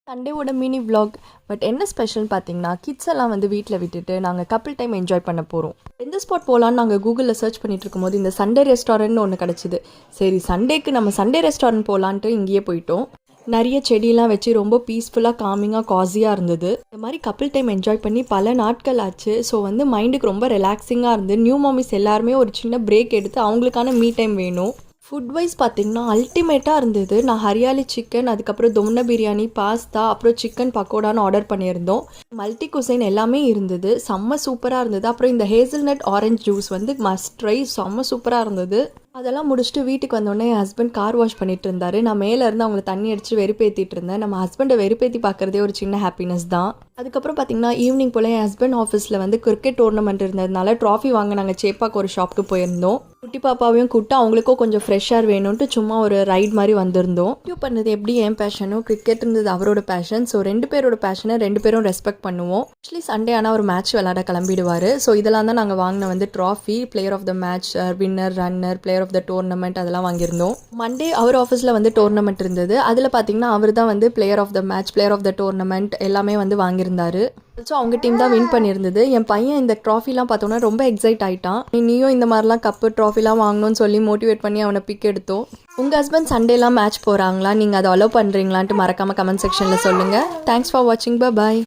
சண்டேவோட mini vlog. But என்ன ஸ்பெஷல்னு பார்த்தீங்கன்னா கிட்ஸ் எல்லாம் வந்து வீட்டில் விட்டுட்டு நாங்கள் கப்பிள் டைம் என்ஜாய் பண்ண போகிறோம். எந்த ஸ்பாட் போகலான்னு நாங்கள் கூகுளில் சர்ச் பண்ணிட்டு இருக்கும்போது இந்த சண்டே ரெஸ்டாரண்ட்னு ஒன்று கிடச்சிது. சரி சண்டேக்கு நம்ம சண்டே ரெஸ்டாரண்ட் போகலான்ட்டு இங்கேயே போயிட்டோம். நிறைய செடியெல்லாம் வச்சு ரொம்ப பீஸ்ஃபுல்லாக காமிங்காக காஸியாக இருந்தது. இந்த மாதிரி கப்பிள் டைம் என்ஜாய் பண்ணி பல நாட்கள் ஆச்சு. ஸோ வந்து மைண்டுக்கு ரொம்ப ரிலாக்ஸிங்காக இருந்து நியூ மாமிஸ் எல்லாருமே ஒரு சின்ன பிரேக் எடுத்து அவங்களுக்கான மீ டைம் வேணும். ஃபுட் வைஸ் பார்த்திங்கன்னா அல்டிமேட்டாக இருந்தது. நான் ஹரியாலி சிக்கன், அதுக்கப்புறம் தொம்ன பிரியாணி, பாஸ்தா, அப்புறம் சிக்கன் பக்கோடான்னு ஆர்டர் பண்ணியிருந்தோம். மல்டி குசைன் எல்லாமே இருந்தது. செம்ம சூப்பராக இருந்தது. அப்புறம் இந்த ஹேசல்நட் ஆரஞ்ச் ஜூஸ் வந்து மஸ்ட் ட்ரை, செம்ம சூப்பராக இருந்தது. அதெல்லாம் முடிச்சுட்டு வீட்டுக்கு வந்தோடனே என் ஹஸ்பண்ட் கார் வாஷ் பண்ணிட்டு இருந்தாரு. நான் மேலே இருந்து அவங்களை தண்ணி அடித்து வெறுப்பேற்றிட்டு இருந்தேன். நம்ம ஹஸ்பண்டை வெறுப்பேற்றி பார்க்குறதே ஒரு சின்ன ஹாப்பினஸ் தான். அதுக்கப்புறம் பார்த்தீங்கன்னா ஈவினிங் போல் என் ஹஸ்பண்ட் ஆஃபீஸில் வந்து கிரிக்கெட் டோர்னமெண்ட் இருந்ததுனால ட்ராஃபி வாங்க நாங்கள் சேப்பாக்கு ஒரு ஷாப்புக்கு போயிருந்தோம். குட்டி பாப்பாவையும் கூப்பிட்டு அவங்களுக்கும் கொஞ்சம் ஃப்ரெஷ்ஷாக வேணும்ன்ட்டு சும்மா ஒரு ரைட் மாதிரி வந்திருந்தோம். யூ பண்ணது எப்படி என் பேஷனும், கிரிக்கெட் இருந்தது அவரோட பேஷன். ஸோ ரெண்டு பேரோட பேஷனை ரெண்டு பேரும் ரெஸ்பெக்ட் பண்ணுவோம். ஆக்சுவலி சண்டே ஆனால் ஒரு மேட்ச் விளையாட கிளம்பிடுவார். ஸோ இதெல்லாம் தான் நாங்கள் வாங்கின வந்து trophy, player of the match, winner, runner, player of the tournament அதெல்லாம் வாங்கியிருந்தோம். மண்டே அவர் ஆஃபீஸில் வந்து டோர்னமெண்ட் இருந்தது. அதில் பார்த்தீங்கன்னா அவர் தான் வந்து player of the match, player of the tournament எல்லாமே வந்து வாங்கியிருந்தாரு. ஸோ அவங்க டீம் தான் வின் பண்ணியிருந்தது. என் பையன் இந்த ட்ராஃபிலாம் பார்த்தோன்னா ரொம்ப எக்ஸைட் ஆகிட்டான். நீயும் இந்த மாதிரிலாம் கப்பு ட்ராஃபிலாம் வாங்கணும்னு சொல்லி மோட்டிவேட் பண்ணி அவனை பிக் எடுத்தோம். உங்கள் ஹஸ்பண்ட் சண்டேலாம் மேட்ச் போகிறாங்களா? நீங்கள் அதை அலோவ் பண்ணுறீங்களான்ட்டு மறக்காமல் கமெண்ட் செக்ஷனில் சொல்லுங்கள். தேங்க்ஸ் ஃபார் வாட்சிங். பாய்.